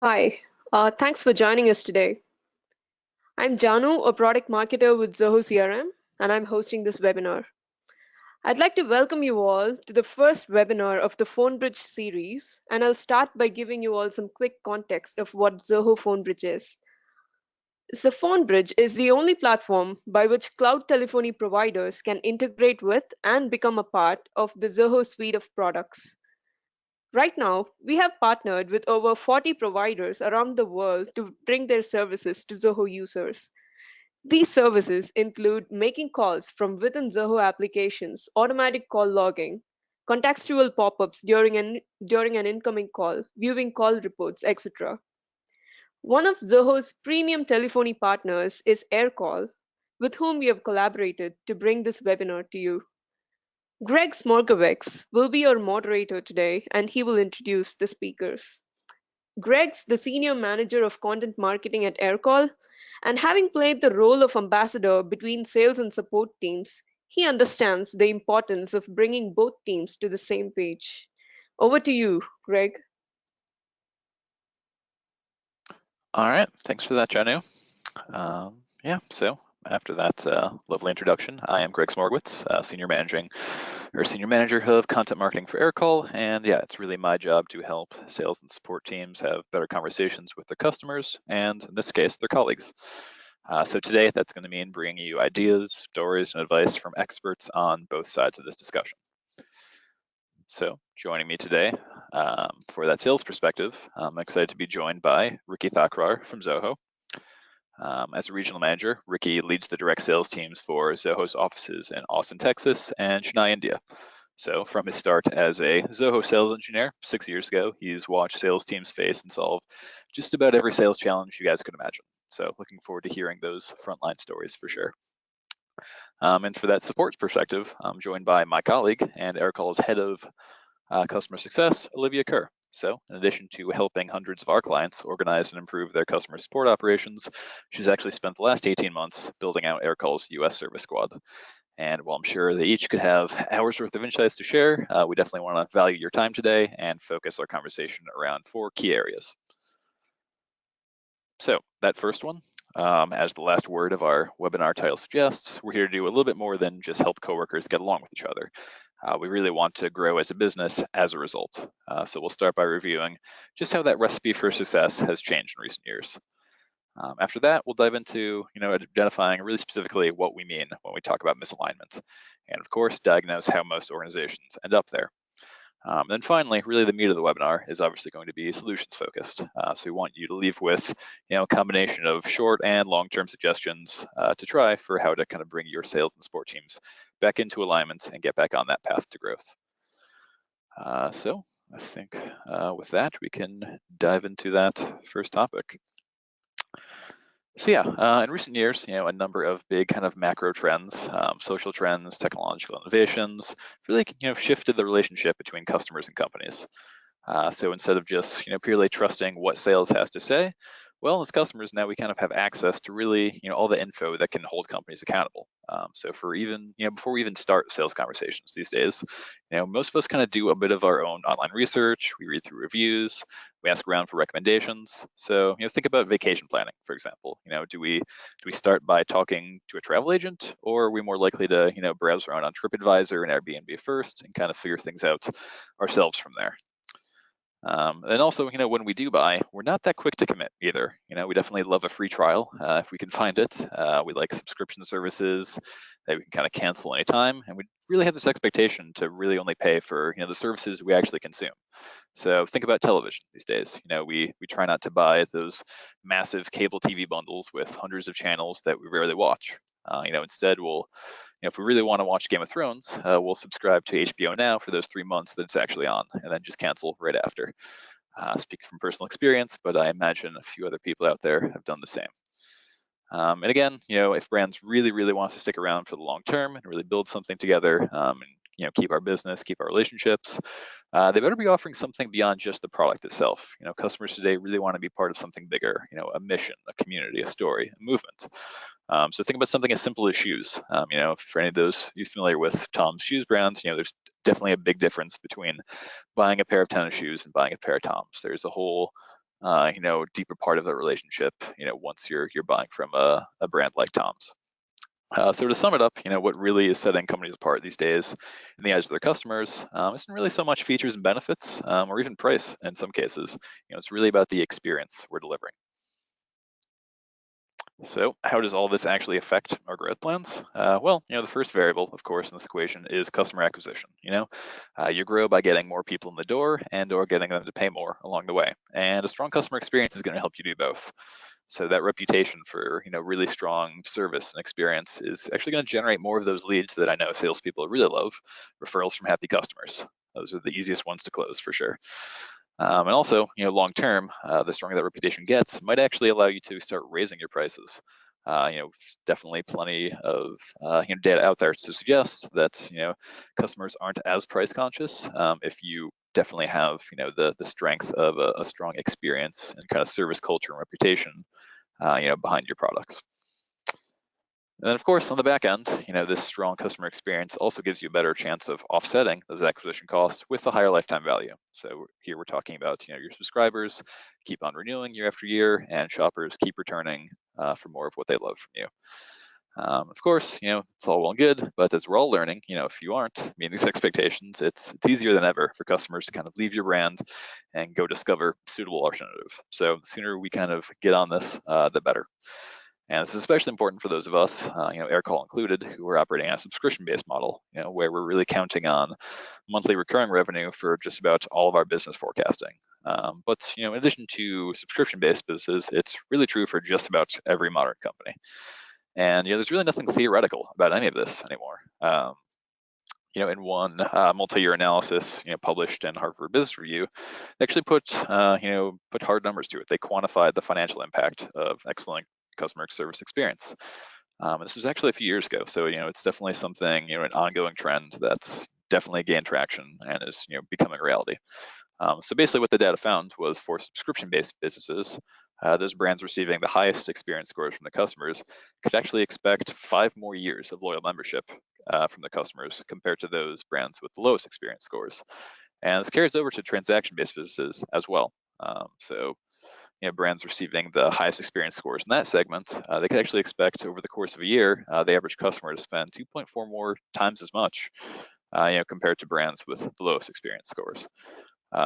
Hi, thanks for joining us today. I'm Janu, a product marketer with Zoho CRM, and I'm hosting this webinar. I'd like to welcome you all to the first webinar of the PhoneBridge series, and I'll start by giving you all some quick context of what Zoho PhoneBridge is. So, PhoneBridge is the only platform by which cloud telephony providers can integrate with and become a part of the Zoho suite of products. Right now, we have partnered with over 40 providers around the world to bring their services to Zoho users. These services include making calls from within Zoho applications, automatic call logging, contextual pop-ups during an incoming call, viewing call reports, etc. One of Zoho's premium telephony partners is Aircall, with whom we have collaborated to bring this webinar to you. Greg Smorgovix will be our moderator today, and he will introduce the speakers. Greg's the senior manager of content marketing at Aircall, and having played the role of ambassador between sales and support teams, he understands the importance of bringing both teams to the same page. Over to you, Greg. All right, thanks for that, Janu. So after that lovely introduction, I am Greg Smorgowitz, Senior Manager of Content Marketing for Aircall, and yeah, it's really my job to help sales and support teams have better conversations with their customers, and in this case, their colleagues. So today, that's going to mean bringing you ideas, stories, and advice from experts on both sides of this discussion. So joining me today for that sales perspective, I'm excited to be joined by Ricky Thakrar from Zoho. As a regional manager, Ricky leads the direct sales teams for Zoho's offices in Austin, Texas, and Chennai, India. So from his start as a Zoho sales engineer 6 years ago, he's watched sales teams face and solve just about every sales challenge you guys could imagine. So looking forward to hearing those frontline stories for sure. And for that support perspective, I'm joined by my colleague and Aircall's head of customer success, Olivia Kerr. So in addition to helping hundreds of our clients organize and improve their customer support operations, she's actually spent the last 18 months building out Aircall's US service squad. And while I'm sure they each could have hours worth of insights to share, we definitely want to value your time today and focus our conversation around 4 key areas. So that first one, as the last word of our webinar title suggests, we're here to do a little bit more than just help coworkers get along with each other. We really want to grow as a business as a result. So we'll start by reviewing just how that recipe for success has changed in recent years. After that, we'll dive into identifying really specifically what we mean when we talk about misalignment, and of course, diagnose how most organizations end up there. And then finally, really the meat of the webinar is obviously going to be solutions focused. So we want you to leave with a combination of short and long-term suggestions to try for how to kind of bring your sales and support teams back into alignment and get back on that path to growth. So I think with that, we can dive into that first topic. So yeah, in recent years, a number of big kind of macro trends, social trends, technological innovations, really shifted the relationship between customers and companies. So instead of just purely trusting what sales has to say, well, as customers now we kind of have access to really all the info that can hold companies accountable. So for even before we even start sales conversations these days, most of us kind of do a bit of our own online research. We read through reviews, we ask around for recommendations. So think about vacation planning, for example. Do we start by talking to a travel agent, or are we more likely to browse around on TripAdvisor and Airbnb first and kind of figure things out ourselves from there? And also, when we do buy, we're not that quick to commit either. We definitely love a free trial if we can find it. We like subscription services that we can kind of cancel anytime, and we really have this expectation to really only pay for the services we actually consume. So think about television these days. We try not to buy those massive cable TV bundles with hundreds of channels that we rarely watch. Instead, we'll if we really want to watch Game of Thrones, we'll subscribe to HBO Now for those 3 months that it's actually on, and then just cancel right after. Speak from personal experience, but I imagine a few other people out there have done the same. And again, if brands really, really want us to stick around for the long term and really build something together, and keep our business, keep our relationships, they better be offering something beyond just the product itself. Customers today really want to be part of something bigger, a mission, a community, a story, a movement. So think about something as simple as shoes. For any of those you familiar with Tom's shoes brands, there's definitely a big difference between buying a pair of tennis shoes and buying a pair of Tom's. There's a whole deeper part of the relationship, once you're buying from a brand like Tom's. So to sum it up, what really is setting companies apart these days in the eyes of their customers isn't really so much features and benefits, or even price in some cases. It's really about the experience we're delivering. So how does all this actually affect our growth plans? Well, the first variable, of course, in this equation is customer acquisition. You grow by getting more people in the door and/or getting them to pay more along the way. And a strong customer experience is going to help you do both. So that reputation for really strong service and experience is actually going to generate more of those leads that I know salespeople really love, referrals from happy customers. Those are the easiest ones to close for sure. And also, long term, the stronger that reputation gets, might actually allow you to start raising your prices. Definitely plenty of data out there to suggest that customers aren't as price conscious if you definitely have the strength of a strong experience and kind of service culture and reputation behind your products. And then, of course, on the back end, this strong customer experience also gives you a better chance of offsetting those acquisition costs with a higher lifetime value. So here we're talking about, your subscribers keep on renewing year after year, and shoppers keep returning for more of what they love from you. Of course, it's all well and good, but as we're all learning, if you aren't meeting these expectations, it's easier than ever for customers to kind of leave your brand and go discover a suitable alternative. So the sooner we kind of get on this, the better. And this is especially important for those of us, Aircall included, who are operating on a subscription-based model, where we're really counting on monthly recurring revenue for just about all of our business forecasting. But in addition to subscription-based businesses, it's really true for just about every modern company. And there's really nothing theoretical about any of this anymore. In one multi-year analysis, published in Harvard Business Review, they actually put hard numbers to it. They quantified the financial impact of excellent customer service experience. This was actually a few years ago, so it's definitely something, an ongoing trend that's definitely gained traction and is becoming a reality. So basically, what the data found was for subscription-based businesses, those brands receiving the highest experience scores from the customers could actually expect 5 more years of loyal membership from the customers compared to those brands with the lowest experience scores. And this carries over to transaction-based businesses as well. So brands receiving the highest experience scores in that segment, they could actually expect over the course of a year, the average customer to spend 2.4 more times as much, compared to brands with the lowest experience scores.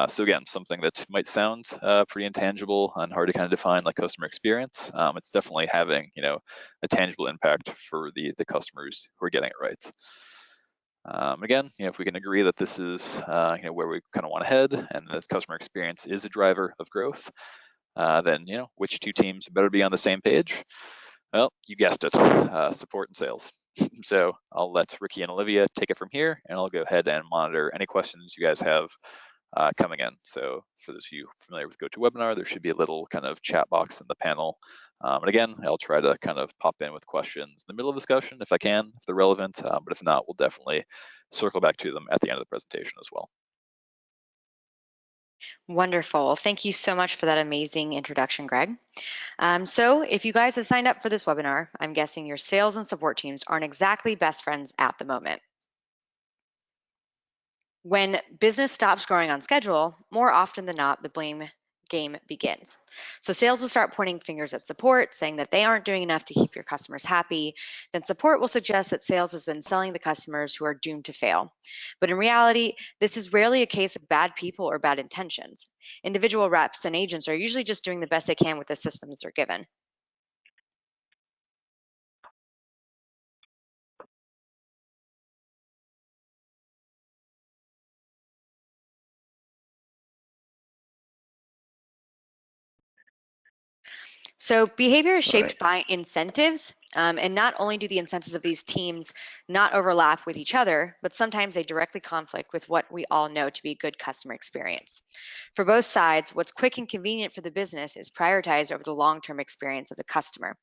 So again, something that might sound pretty intangible and hard to kind of define, like customer experience. It's definitely having a tangible impact for the customers who are getting it right. Again, if we can agree that this is where we kind of want to head, and that customer experience is a driver of growth, then which two teams better be on the same page? Well, you guessed it, support and sales. So I'll let Ricky and Olivia take it from here, and I'll go ahead and monitor any questions you guys have coming in. So for those of you familiar with GoToWebinar, there should be a little kind of chat box in the panel. And again, I'll try to kind of pop in with questions in the middle of the discussion if I can, if they're relevant. But if not, we'll definitely circle back to them at the end of the presentation as well. Wonderful. Thank you so much for that amazing introduction, Greg. So if you guys have signed up for this webinar, I'm guessing your sales and support teams aren't exactly best friends at the moment. When business stops growing on schedule, more often than not, the blame game begins. So sales will start pointing fingers at support, saying that they aren't doing enough to keep your customers happy. Then support will suggest that sales has been selling the customers who are doomed to fail. But in reality, this is rarely a case of bad people or bad intentions. Individual reps and agents are usually just doing the best they can with the systems they're given. So behavior is shaped by incentives, and not only do the incentives of these teams not overlap with each other, but sometimes they directly conflict with what we all know to be good customer experience. For both sides, what's quick and convenient for the business is prioritized over the long-term experience of the customer.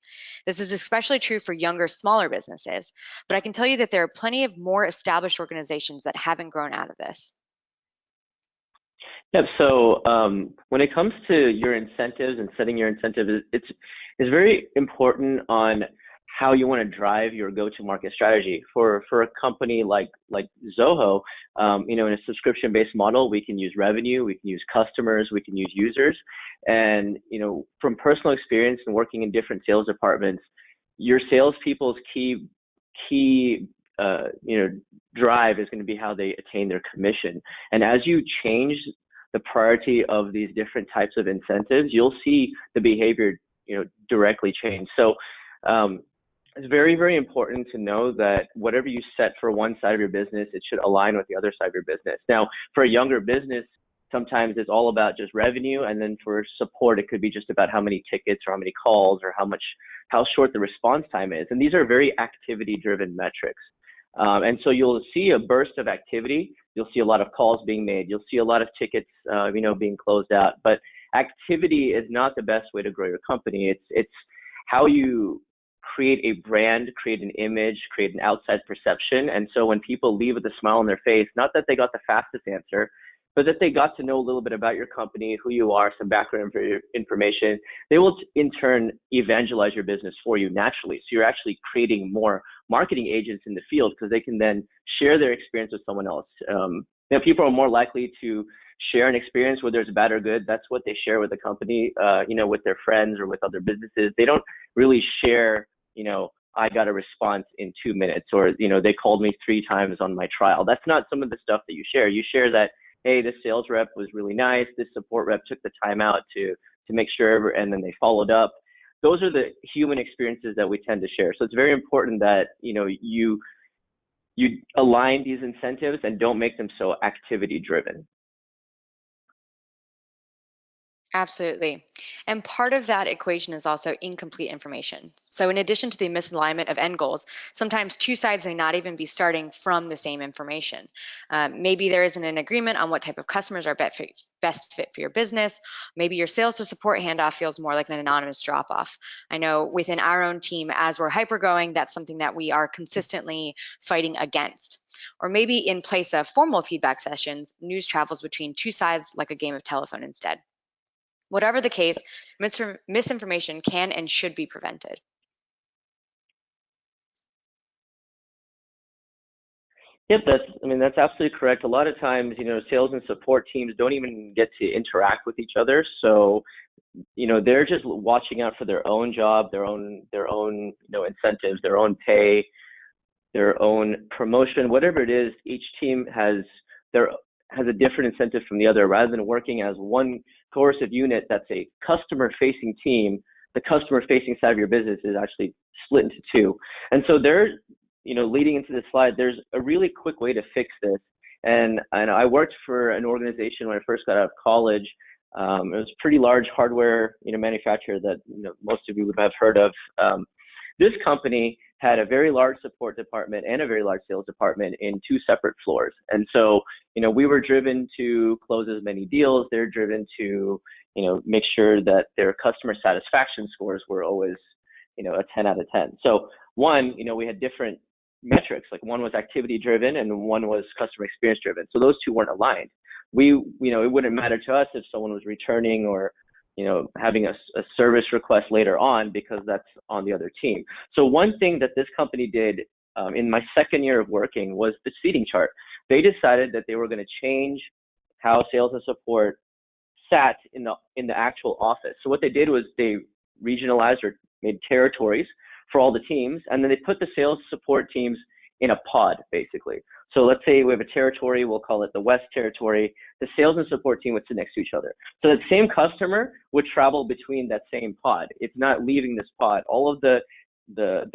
This is especially true for younger, smaller businesses, but I can tell you that there are plenty of more established organizations that haven't grown out of this. Yep. So when it comes to your incentives and setting your incentives, it's very important on how you want to drive your go-to-market strategy. For a company like Zoho, in a subscription-based model, we can use revenue, we can use customers, we can use users, and from personal experience and working in different sales departments, your salespeople's key drive is going to be how they attain their commission. And as you change the priority of these different types of incentives, you'll see the behavior directly change. So it's very, very important to know that whatever you set for one side of your business, it should align with the other side of your business. Now, for a younger business, sometimes it's all about just revenue, and then for support, it could be just about how many tickets or how many calls or how short the response time is. And these are very activity-driven metrics. And so you'll see a burst of activity. You'll see a lot of calls being made. You'll see a lot of tickets, being closed out. But activity is not the best way to grow your company. It's how you create a brand, create an image, create an outside perception. And so when people leave with a smile on their face, not that they got the fastest answer, but that they got to know a little bit about your company, who you are, some background information, they will in turn evangelize your business for you naturally. So you're actually creating more marketing agents in the field because they can then share their experience with someone else. People are more likely to share an experience, whether it's bad or good. That's what they share with the company, with their friends or with other businesses. They don't really share, I got a response in 2 minutes, or, they called me 3 times on my trial. That's not some of the stuff that you share. You share that, hey, this sales rep was really nice. This support rep took the time out to make sure, and then they followed up. Those are the human experiences that we tend to share. So it's very important that, you align these incentives and don't make them so activity driven. Absolutely. And part of that equation is also incomplete information. So in addition to the misalignment of end goals, sometimes two sides may not even be starting from the same information. Maybe there isn't an agreement on what type of customers are best fit for your business. Maybe your sales to support handoff feels more like an anonymous drop-off. I know within our own team, as we're hyper-growing, that's something that we are consistently fighting against. Or maybe in place of formal feedback sessions, news travels between two sides like a game of telephone instead. Whatever the case, misinformation can and should be prevented. Yep, that's absolutely correct. A lot of times, sales and support teams don't even get to interact with each other. So, they're just watching out for their own job, their own incentives, their own pay, their own promotion, whatever it is. Each team has a different incentive from the other. Rather than working as one cohesive unit that's a customer-facing team, the customer-facing side of your business is actually split into two. And so leading into this slide, there's a really quick way to fix this. And I worked for an organization when I first got out of college. It was a pretty large hardware manufacturer that most of you would have heard of. This company had a very large support department and a very large sales department in 2 separate floors. And so, we were driven to close as many deals. They're driven to, make sure that their customer satisfaction scores were always, a 10 out of 10. So one, we had different metrics, like one was activity driven and one was customer experience driven. So those two weren't aligned. It wouldn't matter to us if someone was returning or having a service request later on, because that's on the other team. So one thing that this company did in my second year of working was the seating chart. They decided that they were going to change how sales and support sat in the actual office. So what they did was they regionalized or made territories for all the teams, and then they put the sales support teams in a pod, basically. So let's say we have a territory, we'll call it the West Territory. The sales and support team would sit next to each other. So that same customer would travel between that same pod. It's not leaving this pod. All of the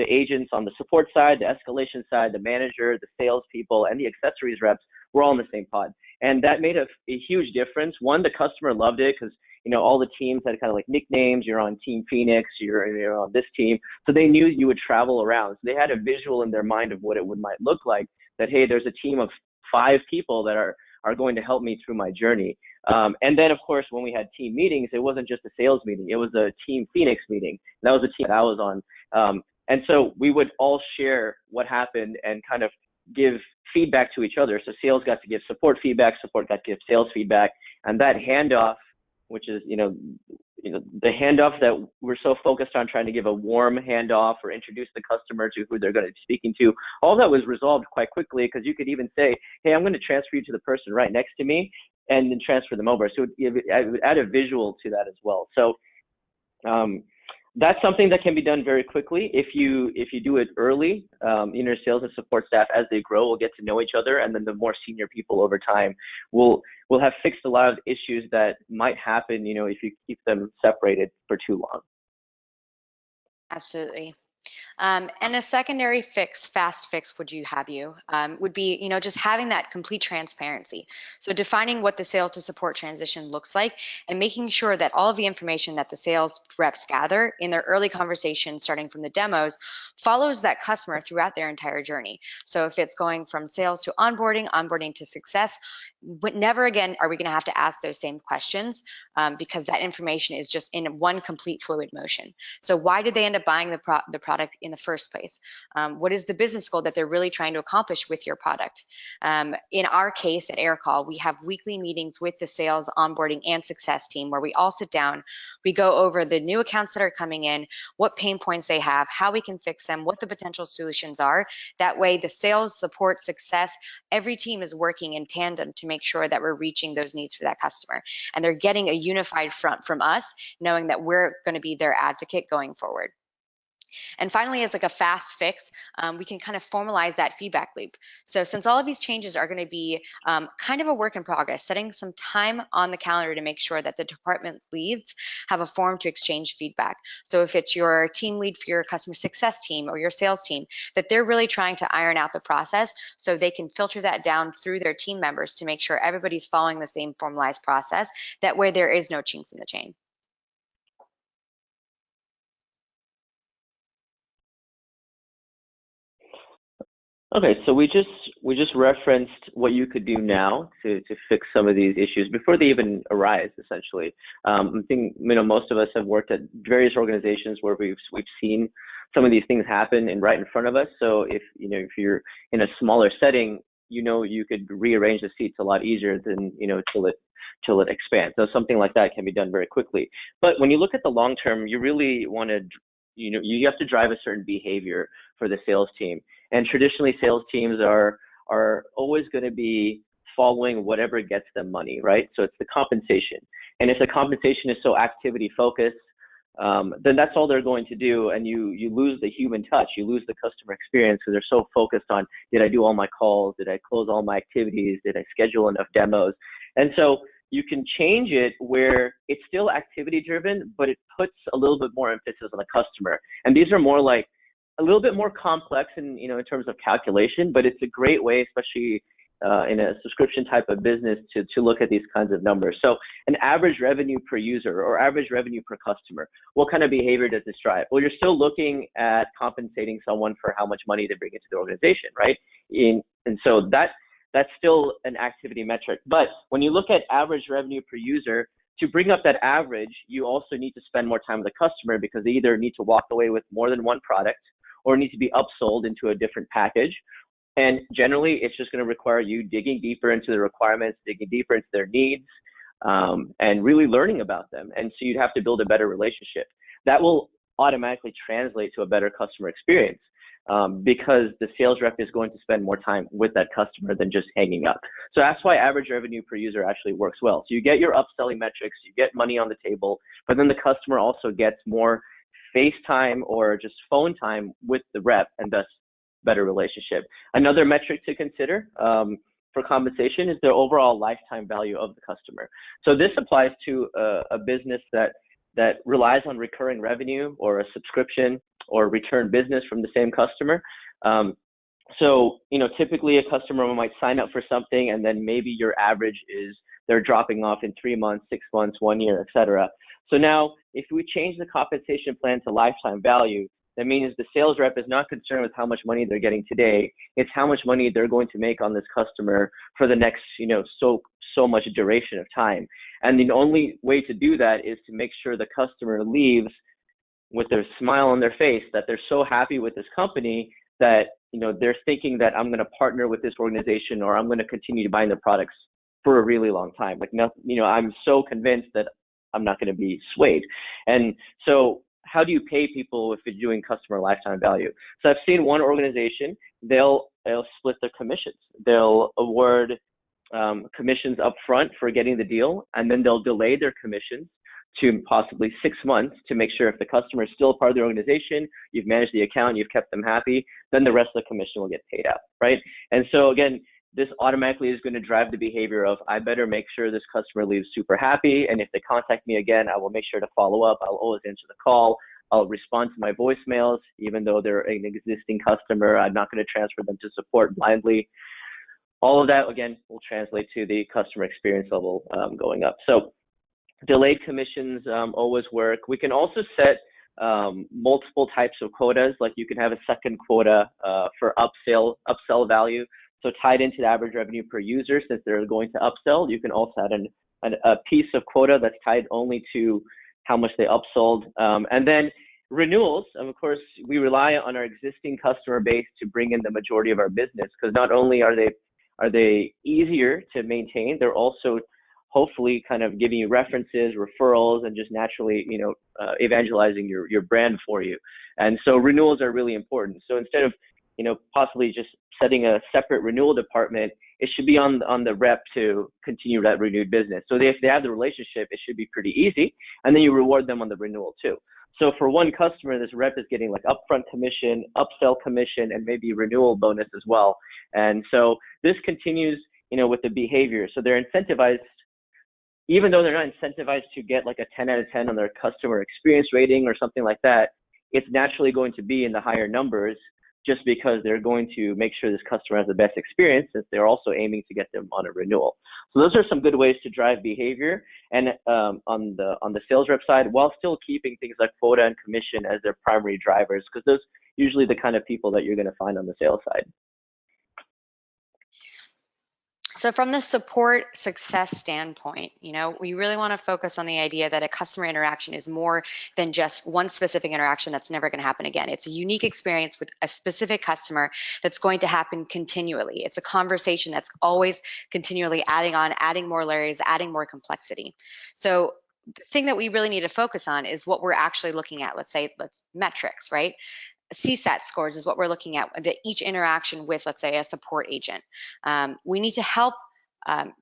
agents on the support side, the escalation side, the manager, the salespeople, and the accessories reps were all in the same pod. And that made a huge difference. One, the customer loved it because all the teams had kind of like nicknames. You're on Team Phoenix, you're on this team. So they knew you would travel around. So they had a visual in their mind of what it might look like, that, hey, there's a team of 5 people that are going to help me through my journey. And then, of course, when we had team meetings, it wasn't just a sales meeting. It was a Team Phoenix meeting. That was the team that I was on. And so we would all share what happened and kind of give feedback to each other. So sales got to give support feedback, support got to give sales feedback. And that handoff, which is, the handoff that we're so focused on trying to give a warm handoff or introduce the customer to who they're going to be speaking to, all that was resolved quite quickly, because you could even say, hey, I'm going to transfer you to the person right next to me, and then transfer them over. So it would add a visual to that as well. So that's something that can be done very quickly if you do it early. Sales and support staff, as they grow, will get to know each other, and then the more senior people over time will have fixed a lot of issues that might happen, if you keep them separated for too long. Absolutely. And a secondary fix, fast fix, would be, just having that complete transparency. So defining what the sales to support transition looks like, and making sure that all of the information that the sales reps gather in their early conversations, starting from the demos, follows that customer throughout their entire journey. So if it's going from sales to onboarding to success, but never again are we going to have to ask those same questions, because that information is just in one complete fluid motion. So why did they end up buying the product in the first place? What is the business goal that they're really trying to accomplish with your product? In our case at Aircall, we have weekly meetings with the sales, onboarding, and success team where we all sit down. We go over the new accounts that are coming in, what pain points they have, how we can fix them, what the potential solutions are. That way, the sales, support, success, every team is working in tandem to make sure that we're reaching those needs for that customer. And they're getting a unified front from us, knowing that we're going to be their advocate going forward. And finally, as like a fast fix, we can kind of formalize that feedback loop. So since all of these changes are going to be kind of a work in progress, setting some time on the calendar to make sure that the department leads have a forum to exchange feedback. So if it's your team lead for your customer success team or your sales team, that they're really trying to iron out the process so they can filter that down through their team members to make sure everybody's following the same formalized process. That way there is no chinks in the chain. Okay, so we just referenced what you could do now to fix some of these issues before they even arise. Essentially, I think most of us have worked at various organizations where we've seen some of these things happen and right in front of us. So if you're in a smaller setting, you could rearrange the seats a lot easier than till it expands. So something like that can be done very quickly. But when you look at the long term, you really want to you have to drive a certain behavior for the sales team. And traditionally, sales teams are always going to be following whatever gets them money, right? So it's the compensation. And if the compensation is so activity focused, then that's all they're going to do. And you lose the human touch, you lose the customer experience, because they're so focused on, did I do all my calls? Did I close all my activities? Did I schedule enough demos? And so you can change it where it's still activity driven, but it puts a little bit more emphasis on the customer. And these are more like a little bit more complex in terms of calculation, but it's a great way, especially in a subscription type of business, to look at these kinds of numbers. So an average revenue per user or average revenue per customer, what kind of behavior does this drive? Well, you're still looking at compensating someone for how much money they bring into the organization, right? And so that's still an activity metric. But when you look at average revenue per user, to bring up that average, you also need to spend more time with the customer, because they either need to walk away with more than one product or need to be upsold into a different package. And generally, it's just going to require you digging deeper into the requirements, digging deeper into their needs, and really learning about them. And so you'd have to build a better relationship. That will automatically translate to a better customer experience, because the sales rep is going to spend more time with that customer than just hanging up. So that's why average revenue per user actually works well. So you get your upselling metrics, you get money on the table, but then the customer also gets more face time or just phone time with the rep, and thus better relationship. Another metric to consider for compensation is the overall lifetime value of the customer. So this applies to a business that relies on recurring revenue or a subscription or return business from the same customer. So typically a customer might sign up for something, and then maybe your average is they're dropping off in 3 months, 6 months, 1 year, etc. So now, if we change the compensation plan to lifetime value, that means the sales rep is not concerned with how much money they're getting today. It's how much money they're going to make on this customer for the next, so much duration of time. And the only way to do that is to make sure the customer leaves with their smile on their face, that they're so happy with this company that, they're thinking that I'm going to partner with this organization, or I'm going to continue buying their products for a really long time. I'm so convinced that I'm not going to be swayed. And so how do you pay people if you're doing customer lifetime value? So I've seen one organization, they'll split their commissions. They'll award commissions up front for getting the deal, and then they'll delay their commissions to possibly 6 months to make sure if the customer is still a part of the organization, you've managed the account, you've kept them happy, then the rest of the commission will get paid out, right? And so again, this automatically is going to drive the behavior of, I better make sure this customer leaves super happy, and if they contact me again, I will make sure to follow up. I'll always answer the call. I'll respond to my voicemails, even though they're an existing customer. I'm not going to transfer them to support blindly. All of that, again, will translate to the customer experience level going up. So delayed commissions always work. We can also set multiple types of quotas, like you can have a second quota for upsell value. So tied into the average revenue per user, since they're going to upsell, you can also add a piece of quota that's tied only to how much they upsold. And then renewals, of course, we rely on our existing customer base to bring in the majority of our business, because not only are they easier to maintain, they're also hopefully kind of giving you references, referrals, and just naturally, evangelizing your brand for you. And so renewals are really important. So instead of, possibly just setting a separate renewal department, it should be on the rep to continue that renewed business. So if they have the relationship, it should be pretty easy. And then you reward them on the renewal too. So for one customer, this rep is getting like upfront commission, upsell commission, and maybe renewal bonus as well. And so this continues, with the behavior. So they're incentivized, even though they're not incentivized to get like a 10 out of 10 on their customer experience rating or something like that, it's naturally going to be in the higher numbers, just because they're going to make sure this customer has the best experience, since they're also aiming to get them on a renewal. So those are some good ways to drive behavior, and on the sales rep side, while still keeping things like quota and commission as their primary drivers, because those are usually the kind of people that you're going to find on the sales side. So from the support success standpoint, we really want to focus on the idea that a customer interaction is more than just one specific interaction that's never going to happen again. It's a unique experience with a specific customer that's going to happen continually. It's a conversation that's always continually adding on, adding more layers, adding more complexity. So the thing that we really need to focus on is what we're actually looking at. Let's metrics, right? CSAT scores is what we're looking at, each interaction with, let's say, a support agent. We need to help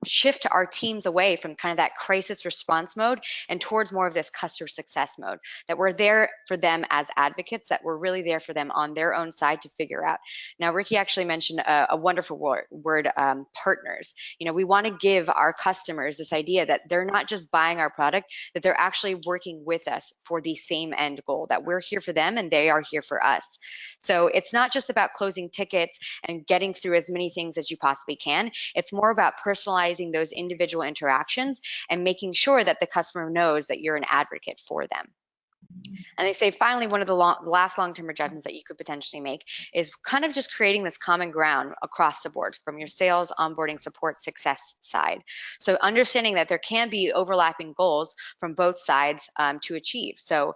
shift our teams away from kind of that crisis response mode and towards more of this customer success mode, that we're there for them as advocates, that we're really there for them on their own side to figure out. Now, Ricky actually mentioned a wonderful word, partners. We want to give our customers this idea that they're not just buying our product, that they're actually working with us for the same end goal, that we're here for them and they are here for us. So it's not just about closing tickets and getting through as many things as you possibly can. It's more about personalizing those individual interactions and making sure that the customer knows that you're an advocate for them. And they say, finally, one of the last long-term adjustments that you could potentially make is kind of just creating this common ground across the board from your sales, onboarding, support, success side. So understanding that there can be overlapping goals from both sides to achieve. So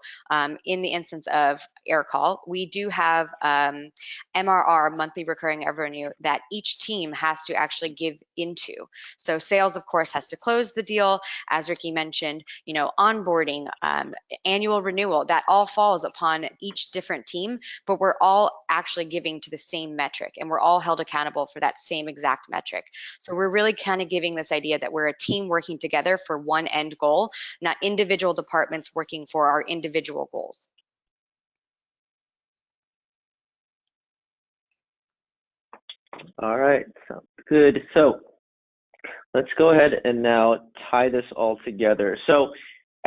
in the instance of Aircall, we do have MRR, monthly recurring revenue, that each team has to actually give into. So sales, of course, has to close the deal. As Ricky mentioned, onboarding, annual renewal, that all falls upon each different team, but we're all actually giving to the same metric, and we're all held accountable for that same exact metric. So we're really kind of giving this idea that we're a team working together for one end goal, not individual departments working for our individual goals. All right, sounds good. So let's go ahead and now tie this all together. So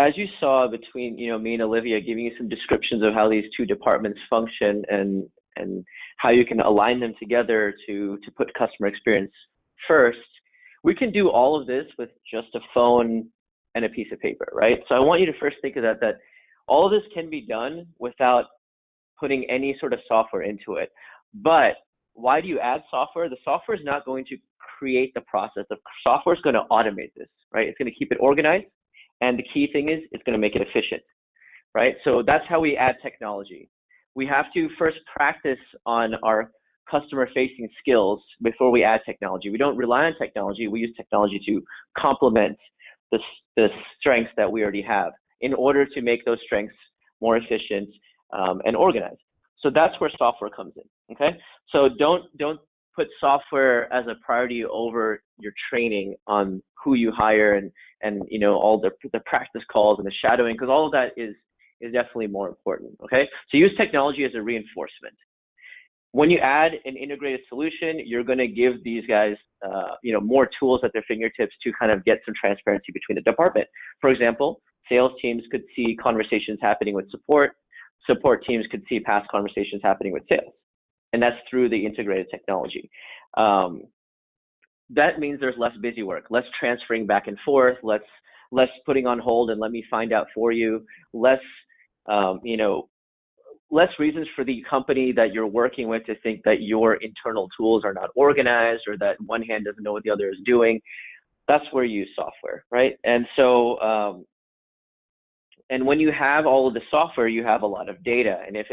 as you saw between me and Olivia giving you some descriptions of how these two departments function and how you can align them together to put customer experience first, we can do all of this with just a phone and a piece of paper, right? So I want you to first think of that all of this can be done without putting any sort of software into it. But why do you add software? The software is not going to create the process. The software is going to automate this, right? It's going to keep it organized. And the key thing is it's going to make it efficient, right? So that's how we add technology. We have to first practice on our customer-facing skills before we add technology. We don't rely on technology. We use technology to complement the the strengths that we already have in order to make those strengths more efficient and organized. So that's where software comes in, okay? So don't put software as a priority over your training on who you hire and you know, all the practice calls and the shadowing, because all of that is definitely more important, okay? So use technology as a reinforcement. When you add an integrated solution, you're going to give these guys, you know, more tools at their fingertips to kind of get some transparency between the department. For example, sales teams could see conversations happening with support. Support teams could see past conversations happening with sales, and that's through the integrated technology. That means there's less busy work, less transferring back and forth, less putting on hold and let me find out for you, less, you know, less reasons for the company that you're working with to think that your internal tools are not organized or that one hand doesn't know what the other is doing. That's where you use software, right? And so, and when you have all of the software, you have a lot of data. And if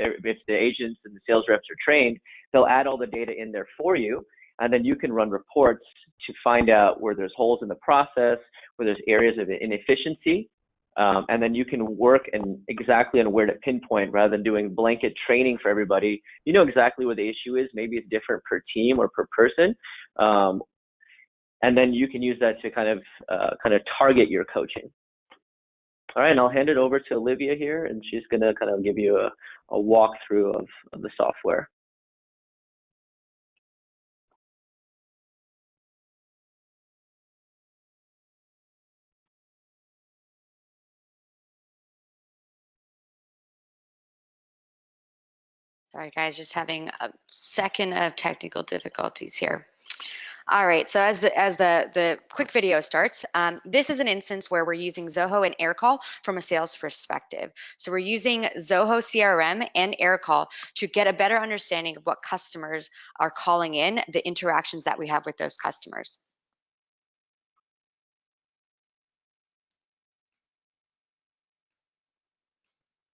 the agents and the sales reps are trained, they'll add all the data in there for you. And then you can run reports to find out where there's holes in the process, where there's areas of inefficiency. And then you can work exactly on where to pinpoint rather than doing blanket training for everybody. You know exactly what the issue is. Maybe it's different per team or per person. And then you can use that to kind of target your coaching. All right, and I'll hand it over to Olivia here, and she's going to kind of give you a walkthrough of the software. Sorry, guys, just having a second of technical difficulties here. All right, so as the quick video starts, this is an instance where we're using Zoho and Aircall from a sales perspective. So we're using Zoho CRM and Aircall to get a better understanding of what customers are calling in, the interactions that we have with those customers.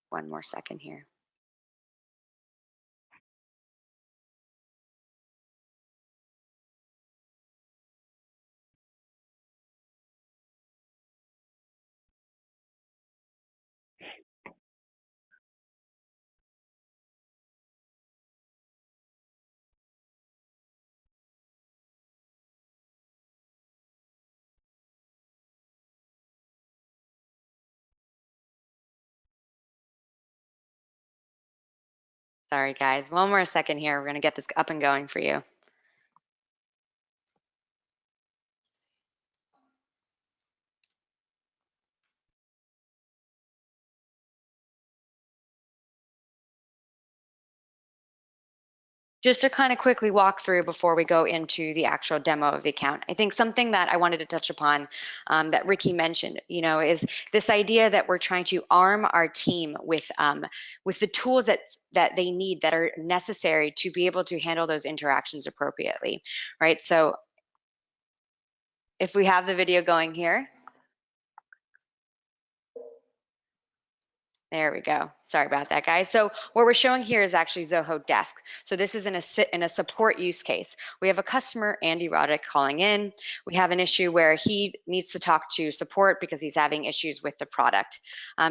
One more second here. Sorry, guys. One more second here. We're going to get this up and going for you. Just to kind of quickly walk through before we go into the actual demo of the account, I think something that I wanted to touch upon that Ricky mentioned, you know, is this idea that we're trying to arm our team with the tools that they need that are necessary to be able to handle those interactions appropriately, right? So if we have the video going here. There we go. Sorry about that, guys. So what we're showing here is actually Zoho Desk. So this is in a support use case. We have a customer, Andy Roddick, calling in. We have an issue where he needs to talk to support because he's having issues with the product.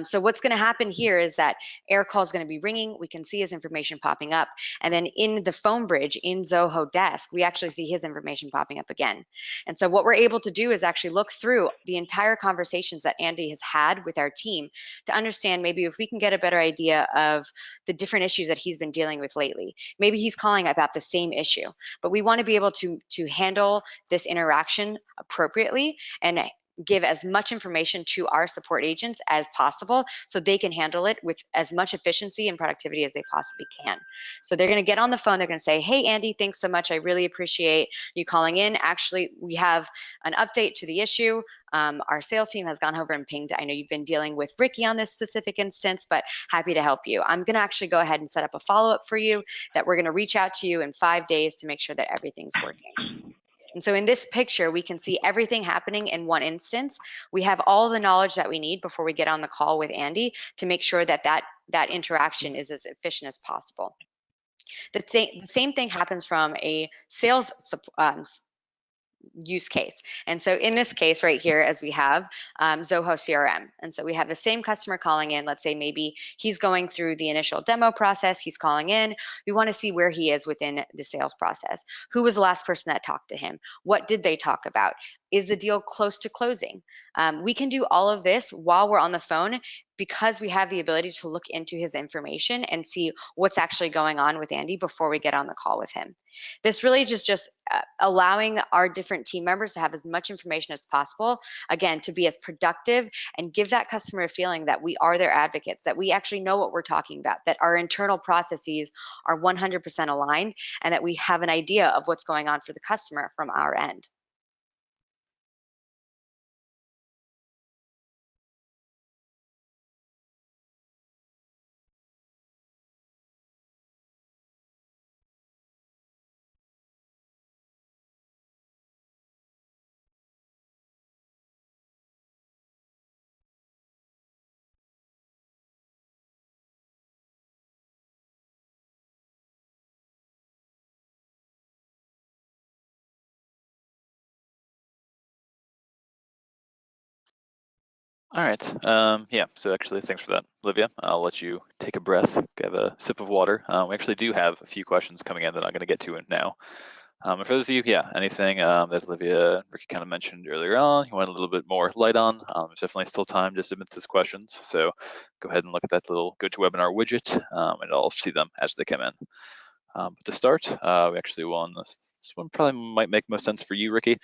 So what's going to happen here is that Aircall is going to be ringing. We can see his information popping up. And then in the PhoneBridge in Zoho Desk, we actually see his information popping up again. And so what we're able to do is actually look through the entire conversations that Andy has had with our team to understand maybe if we can get a better idea of the different issues that he's been dealing with lately. Maybe he's calling about the same issue, but we want to be able to handle this interaction appropriately and give as much information to our support agents as possible so they can handle it with as much efficiency and productivity as they possibly can. So they're going to get on the phone. They're going to say, hey, Andy, thanks so much. I really appreciate you calling in. Actually, we have an update to the issue. Our sales team has gone over and pinged. I know you've been dealing with Ricky on this specific instance, but happy to help you. I'm going to actually go ahead and set up a follow-up for you that we're going to reach out to you in 5 days to make sure that everything's working. And so in this picture, we can see everything happening in one instance. We have all the knowledge that we need before we get on the call with Andy to make sure that that interaction is as efficient as possible. The same thing happens from a sales use case. And so in this case right here, as we have Zoho CRM, and so we have the same customer calling in. Let's say maybe he's going through the initial demo process, he's calling in. We want to see where he is within the sales process. Who was the last person that talked to him? What did they talk about? Is the deal close to closing? We can do all of this while we're on the phone because we have the ability to look into his information and see what's actually going on with Andy before we get on the call with him. This really just allowing our different team members to have as much information as possible, again, to be as productive and give that customer a feeling that we are their advocates, that we actually know what we're talking about, that our internal processes are 100% aligned, and that we have an idea of what's going on for the customer from our end. All right. Yeah, so actually, thanks for that, Olivia. I'll let you take a breath, have a sip of water. We actually do have a few questions coming in that I'm going to get to now. And for those of you, yeah, anything that Olivia and Ricky kind of mentioned earlier on, you want a little bit more light on, there's definitely still time to submit those questions. So go ahead and look at that little GoToWebinar widget, and I'll see them as they come in. But to start, we actually this one probably might make most sense for you, Ricky.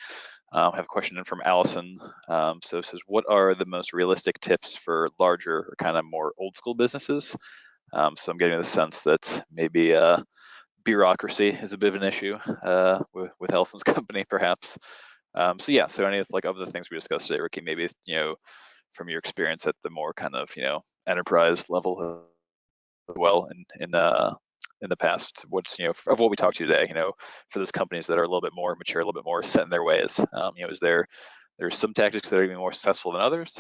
I have a question in from Allison. So it says, what are the most realistic tips for larger or kind of more old school businesses? So I'm getting the sense that maybe bureaucracy is a bit of an issue with Allison's company, perhaps. So yeah, so any of the things we discussed today, Ricky, maybe, from your experience at the more kind of, enterprise level as well in the past, what's, of what we talked to today, for those companies that are a little bit more mature, a little bit more set in their ways, is there's some tactics that are even more successful than others?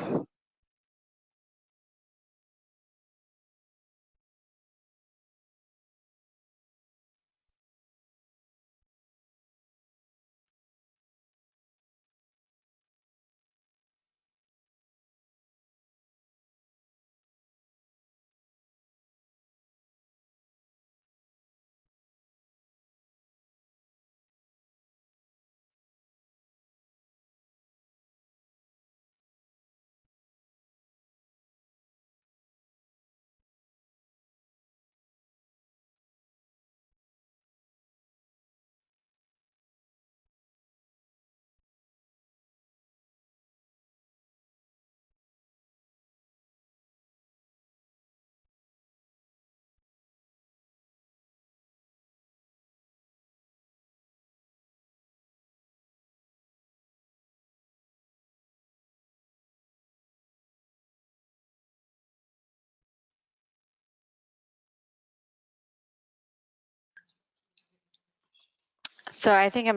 So I think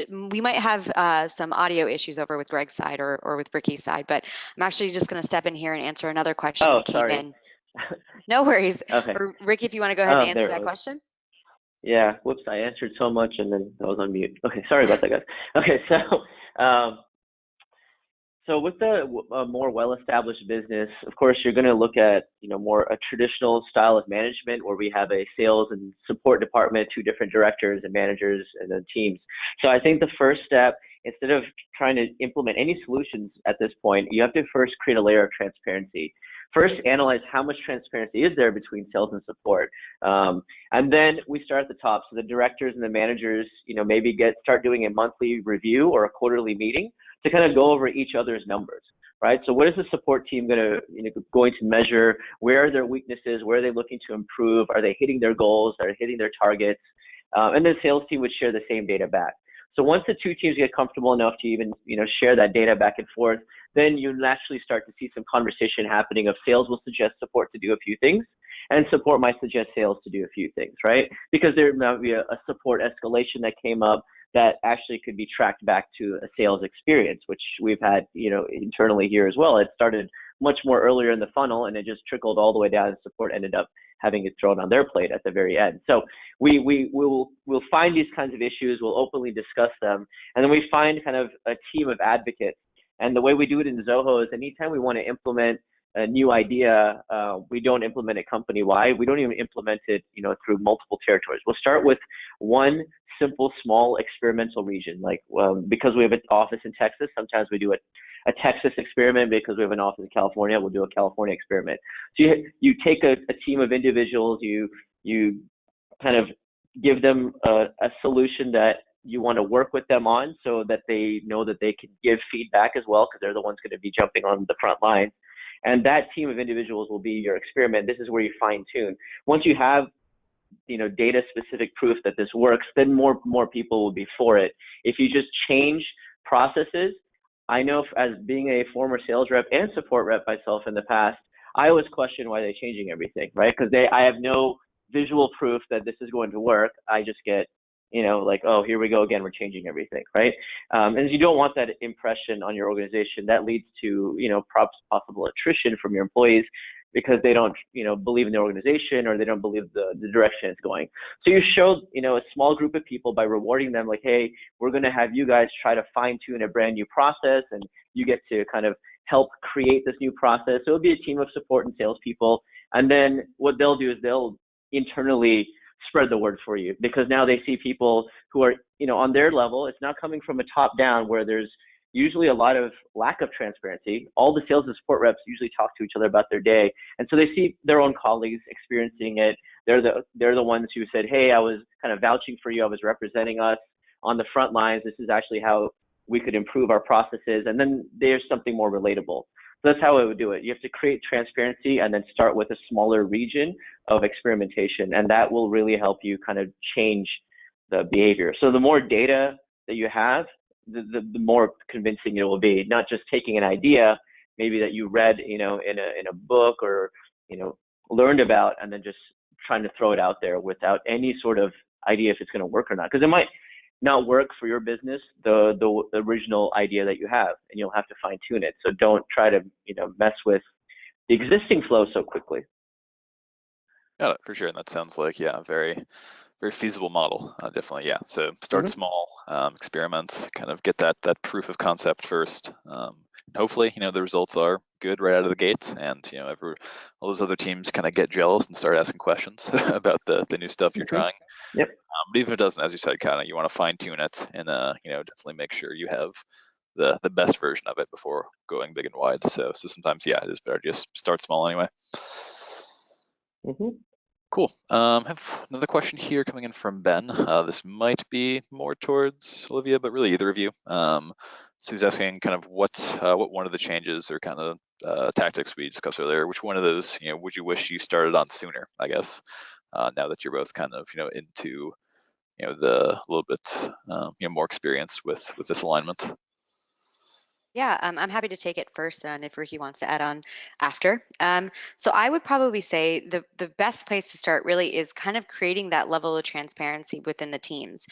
we might have some audio issues over with Greg's side or with Ricky's side, but I'm actually just going to step in here and answer another question that came in. No worries. Okay. Or Ricky, if you want to go ahead and answer that question. Yeah, whoops, I answered so much and then I was on mute. Okay, sorry about that, guys. Okay, so with the more well-established business, of course, you're going to look at, more a traditional style of management where we have a sales and support department, two different directors and managers and then teams. So I think the first step, instead of trying to implement any solutions at this point, you have to first create a layer of transparency. First, analyze how much transparency is there between sales and support. And then we start at the top. So the directors and the managers, maybe start doing a monthly review or a quarterly meeting to kind of go over each other's numbers, right? So what is the support team going to measure? Where are their weaknesses? Where are they looking to improve? Are they hitting their goals? Are they hitting their targets? And the sales team would share the same data back. So once the two teams get comfortable enough to even, share that data back and forth, then you naturally start to see some conversation happening of sales will suggest support to do a few things, and support might suggest sales to do a few things, right? Because there might be a support escalation that came up that actually could be tracked back to a sales experience, which we've had, internally here as well. It started much more earlier in the funnel, and it just trickled all the way down, and support ended up having it thrown on their plate at the very end. So we'll find these kinds of issues, we'll openly discuss them, and then we find kind of a team of advocates. And the way we do it in Zoho is anytime we want to implement a new idea, we don't implement it company-wide. We don't even implement it, through multiple territories. We'll start with one simple, small experimental region. Like because we have an office in Texas, sometimes we do a Texas experiment. Because we have an office in California, we'll do a California experiment. So you take a team of individuals, you kind of give them a solution that you want to work with them on, so that they know that they can give feedback as well, because they're the ones going to be jumping on the front line. And that team of individuals will be your experiment. This is where you fine tune. Once you have data specific proof that this works, then more people will be for it. If you just change processes, I know as being a former sales rep and support rep myself in the past, I always question why they're changing everything, right? Because I have no visual proof that this is going to work. I just get, like, oh, here we go again, we're changing everything, right? And you don't want that impression on your organization. That leads to, possible attrition from your employees, because they don't, believe in the organization, or they don't believe the direction it's going. So you show, a small group of people by rewarding them, like, hey, we're going to have you guys try to fine tune a brand new process, and you get to kind of help create this new process. So it'll be a team of support and salespeople. And then what they'll do is they'll internally spread the word for you, because now they see people who are, on their level. It's not coming from a top down where there's usually a lot of lack of transparency. All the sales and support reps usually talk to each other about their day. And so they see their own colleagues experiencing it. They're the ones who said, hey, I was kind of vouching for you. I was representing us on the front lines. This is actually how we could improve our processes. And then there's something more relatable. So that's how I would do it. You have to create transparency and then start with a smaller region of experimentation. And that will really help you kind of change the behavior. So the more data that you have, the more convincing it will be. Not just taking an idea maybe that you read, in a book, or, learned about, and then just trying to throw it out there without any sort of idea if it's going to work or not. Because it might not work for your business, the original idea that you have, and you'll have to fine tune it. So don't try to, mess with the existing flow so quickly. Got it, for sure. And that sounds like, very, very feasible model. Definitely, yeah. So start small, experiment, kind of get that proof of concept first. And hopefully, the results are good right out of the gate, and all those other teams kind of get jealous and start asking questions about the new stuff you're trying. Yep. But even if it doesn't, as you said, kind of you want to fine tune it, and definitely make sure you have the best version of it before going big and wide. So sometimes, it is better to just start small anyway. Cool. I have another question here coming in from Ben. This might be more towards Olivia, but really either of you. So he's asking kind of what one of the changes or kind of tactics we discussed earlier, which one of those would you wish you started on sooner, I guess, now that you're both kind of into the little bit more experienced with this alignment. Yeah, I'm happy to take it first, and if Ricky wants to add on after. So I would probably say the best place to start really is kind of creating that level of transparency within the teams.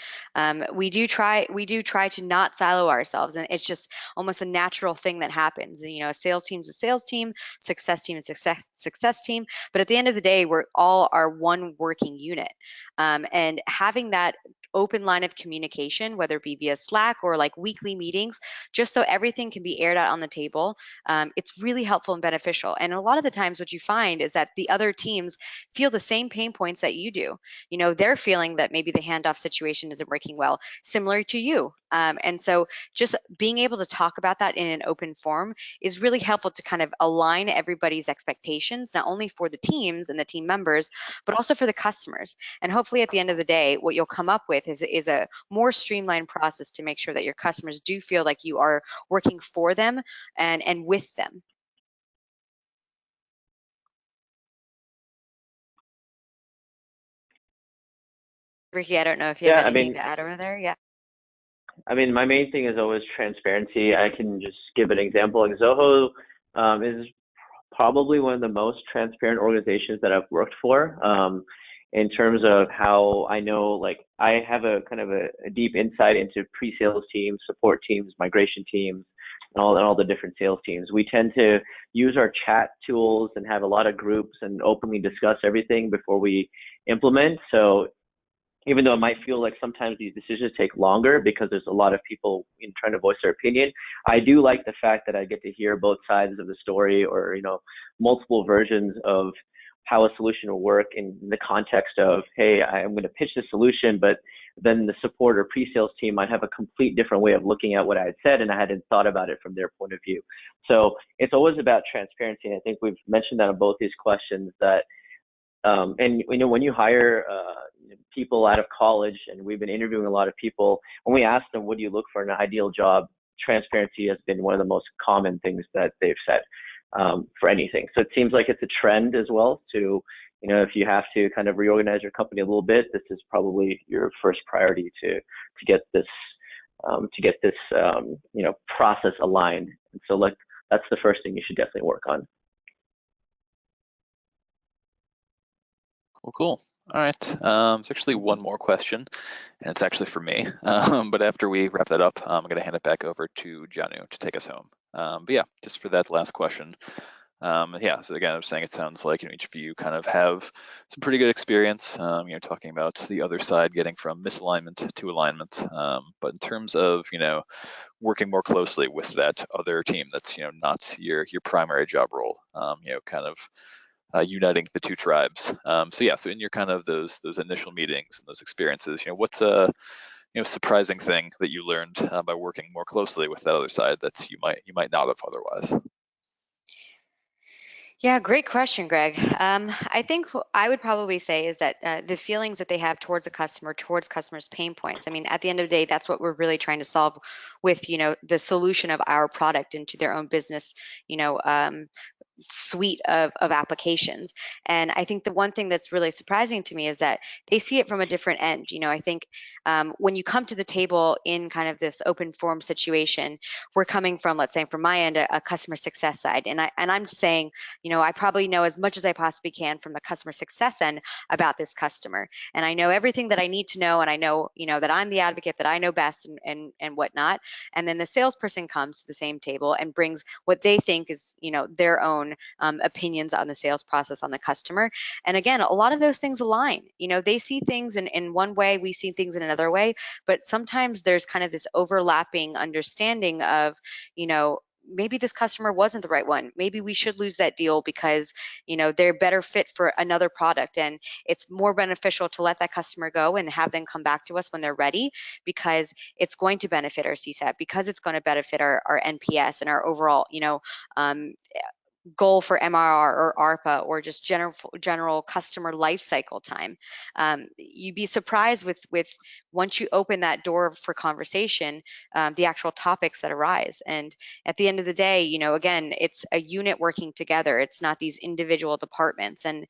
We do try to not silo ourselves, and it's just almost a natural thing that happens. A sales team's a sales team, success team is a success team, but at the end of the day, we're all our one working unit. And having that open line of communication, whether it be via Slack or like weekly meetings, just so everything can be aired out on the table, it's really helpful and beneficial. And a lot of the times what you find is that the other teams feel the same pain points that you do. They're feeling that maybe the handoff situation isn't working well, similar to you. And so just being able to talk about that in an open forum is really helpful to kind of align everybody's expectations, not only for the teams and the team members, but also for the customers. And hopefully at the end of the day, what you'll come up with is a more streamlined process to make sure that your customers do feel like you are working for them and with them. Ricky, I don't know if you have anything to add over there. Yeah. I mean, my main thing is always transparency. I can just give an example. Like Zoho is probably one of the most transparent organizations that I've worked for. In terms of how I know, like I have a kind of a deep insight into pre-sales teams, support teams, migration teams, all the different sales teams. We tend to use our chat tools and have a lot of groups and openly discuss everything before we implement. So even though it might feel like sometimes these decisions take longer because there's a lot of people trying to voice their opinion, I do like the fact that I get to hear both sides of the story, or multiple versions of how a solution will work in the context of, hey, I'm going to pitch the solution, but then the support or pre-sales team might have a complete different way of looking at what I had said, and I hadn't thought about it from their point of view. So it's always about transparency. And I think we've mentioned that on both these questions, that and when you hire people out of college, and we've been interviewing a lot of people, when we ask them, what do you look for in an ideal job, transparency has been one of the most common things that they've said for anything. So it seems like it's a trend as well to, if you have to kind of reorganize your company a little bit, this is probably your first priority to get this process aligned. And so that's the first thing you should definitely work on. Cool. All right. There's actually one more question, and it's actually for me. But after we wrap that up, I'm going to hand it back over to Janu to take us home. But yeah, just for that last question. Yeah, so again, I was saying it sounds like each of you kind of have some pretty good experience, talking about the other side getting from misalignment to alignment. But in terms of, working more closely with that other team that's, not your primary job role, kind of uniting the two tribes. So in your kind of those initial meetings and those experiences, what's a surprising thing that you learned by working more closely with that other side that you might not have otherwise? Yeah, great question, Greg. I think I would probably say is that the feelings that they have towards a customer, towards customers' pain points. I mean, at the end of the day, that's what we're really trying to solve with, the solution of our product into their own business, suite of applications. And I think the one thing that's really surprising to me is that they see it from a different end. I think when you come to the table in kind of this open forum situation, we're coming from, let's say from my end, a customer success side. And I'm just saying, I probably know as much as I possibly can from the customer success end about this customer. And I know everything that I need to know. And I know, that I'm the advocate, that I know best and whatnot. And then the salesperson comes to the same table and brings what they think is, their own opinions on the sales process on the customer. And again, a lot of those things align. They see things in one way, we see things in another way, but sometimes there's kind of this overlapping understanding of, maybe this customer wasn't the right one. Maybe we should lose that deal because, they're better fit for another product. And it's more beneficial to let that customer go and have them come back to us when they're ready, because it's going to benefit our CSAT, because it's going to benefit our NPS and our overall, goal for MRR or ARPA, or just general customer life cycle time. You'd be surprised with once you open that door for conversation, the actual topics that arise. And at the end of the day, again, it's a unit working together. It's not these individual departments. And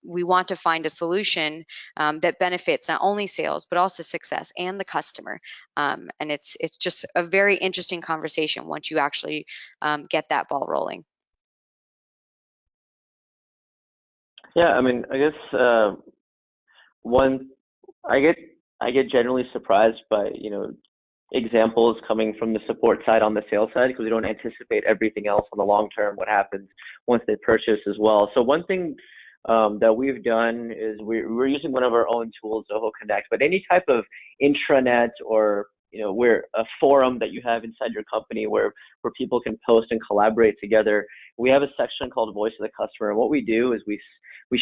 we want to find a solution that benefits not only sales, but also success and the customer. And it's just a very interesting conversation once you actually get that ball rolling. Yeah, I mean, I guess I get generally surprised by examples coming from the support side on the sales side, because we don't anticipate everything else on the long term, what happens once they purchase as well. So one thing that we've done is we're using one of our own tools, Zoho Connect, but any type of intranet or we're a forum that you have inside your company where people can post and collaborate together. We have a section called Voice of the Customer, and what we do is we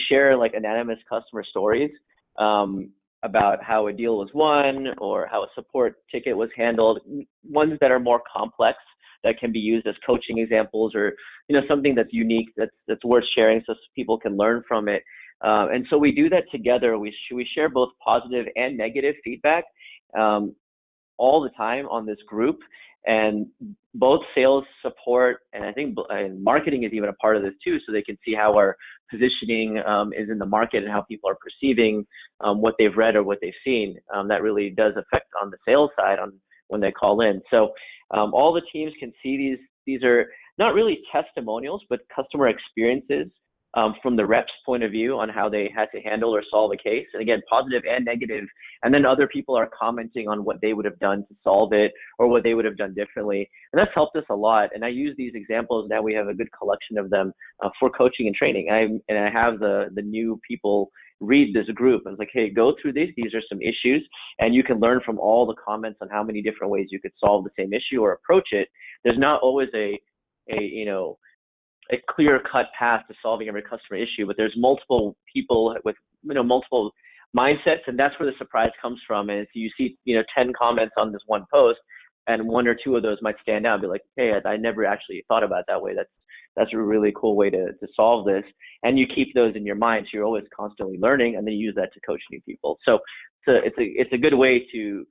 share like anonymous customer stories about how a deal was won or how a support ticket was handled, ones that are more complex that can be used as coaching examples, or something that's unique that's worth sharing so people can learn from it. And so we do that together. We share both positive and negative feedback all the time on this group, and both sales, support, and I think and marketing is even a part of this too, so they can see how our positioning is in the market and how people are perceiving what they've read or what they've seen. That really does affect on the sales side on when they call in. So all the teams can see these are not really testimonials, but customer experiences from the rep's point of view on how they had to handle or solve a case. And again, positive and negative. And then other people are commenting on what they would have done to solve it or what they would have done differently. And that's helped us a lot. And I use these examples. Now we have a good collection of them for coaching and training. I have the new people read this group. I was like, hey, go through these. These are some issues. And you can learn from all the comments on how many different ways you could solve the same issue or approach it. There's not always a clear-cut path to solving every customer issue, but there's multiple people with multiple mindsets, and that's where the surprise comes from. And if you see 10 comments on this one post, and one or two of those might stand out and be like, hey, I never actually thought about it that way. That's a really cool way to solve this, and you keep those in your mind, so you're always constantly learning, and then you use that to coach new people. So it's a good way to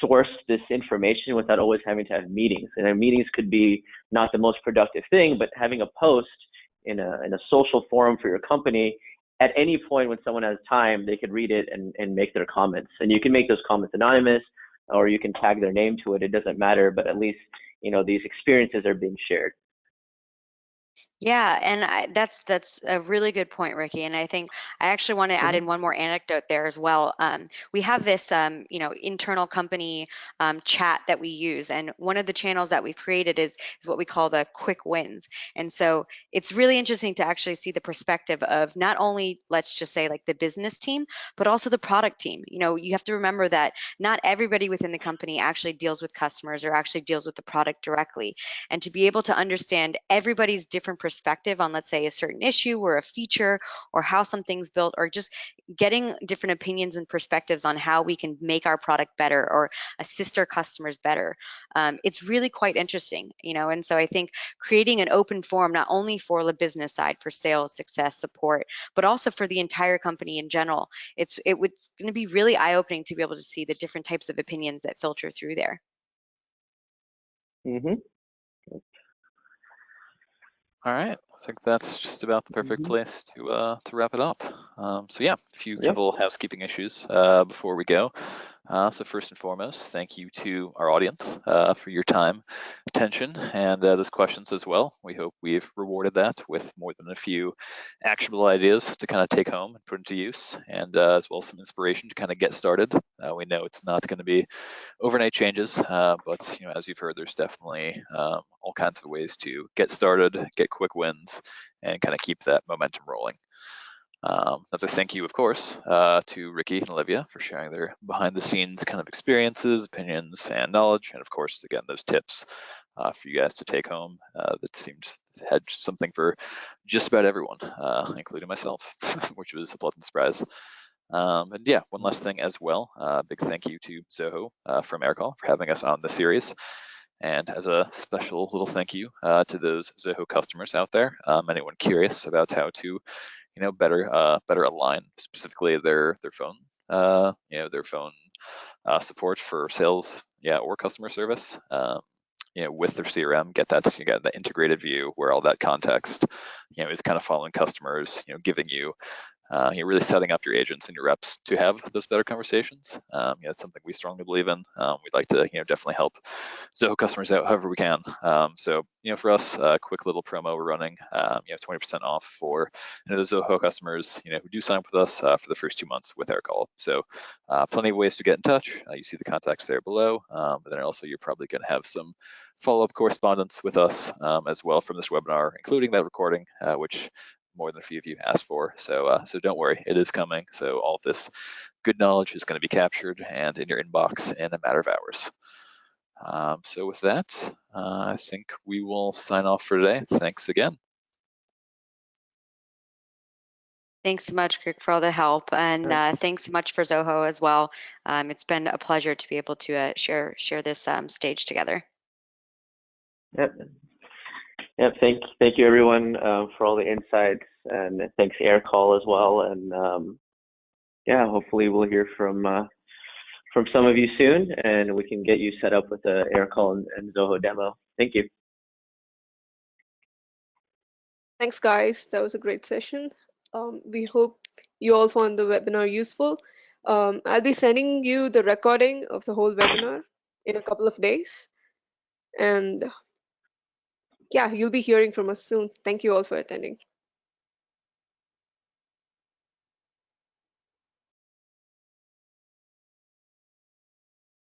source this information without always having to have meetings. And meetings could be not the most productive thing, but having a post in a social forum for your company, at any point when someone has time, they could read it and make their comments. And you can make those comments anonymous, or you can tag their name to it. It doesn't matter, but at least these experiences are being shared. Yeah, and that's a really good point, Ricky. And I think I actually want to add in one more anecdote there as well. We have this, internal company chat that we use, and one of the channels that we've created is what we call the quick wins. And so it's really interesting to actually see the perspective of not only, let's just say, like the business team, but also the product team. You have to remember that not everybody within the company actually deals with customers or actually deals with the product directly. And to be able to understand everybody's different perspective on, let's say, a certain issue or a feature or how something's built, or just getting different opinions and perspectives on how we can make our product better or assist our customers better. It's really quite interesting, and so I think creating an open forum, not only for the business side, for sales, success, support, but also for the entire company in general, it's going to be really eye-opening to be able to see the different types of opinions that filter through there. Mm-hmm. All right, I think that's just about the perfect place to wrap it up. So yeah, a few couple housekeeping issues before we go. So first and foremost, thank you to our audience for your time, attention, and those questions as well. We hope we've rewarded that with more than a few actionable ideas to kind of take home and put into use, and as well as some inspiration to kind of get started. We know it's not going to be overnight changes, but as you've heard, there's definitely all kinds of ways to get started, get quick wins, and kind of keep that momentum rolling. Another thank you, of course, to Ricky and Olivia for sharing their behind-the-scenes kind of experiences, opinions, and knowledge, and of course, again, those tips for you guys to take home that seemed had something for just about everyone, including myself, which was a pleasant surprise. And yeah, one last thing as well, big thank you to Zoho from Aircall for having us on the series. And as a special little thank you to those Zoho customers out there, anyone curious about how to better align specifically their phone their phone support for sales or customer service with their CRM, get that integrated view where all that context is kind of following customers, giving you you're really setting up your agents and your reps to have those better conversations. It's something we strongly believe in. We'd like to definitely help Zoho customers out however we can. So for us, a quick little promo we're running, 20% off for the Zoho customers who do sign up with us for the first 2 months with Aircall. So plenty of ways to get in touch. You see the contacts there below, but then also you're probably going to have some follow-up correspondence with us as well from this webinar, including that recording, which more than a few of you asked for. So don't worry, it is coming. So all of this good knowledge is going to be captured and in your inbox in a matter of hours. So with that, I think we will sign off for today. Thanks again. Thanks so much, Greg, for all the help, and thanks so much for Zoho as well. It's been a pleasure to be able to share this stage together. Yep. Thank you everyone for all the insights, and thanks Aircall as well. And hopefully we'll hear from some of you soon, and we can get you set up with the Aircall and Zoho demo. Thank you. Thanks, guys. That was a great session. We hope you all found the webinar useful. I'll be sending you the recording of the whole webinar in a couple of days. And yeah, you'll be hearing from us soon. Thank you all for attending.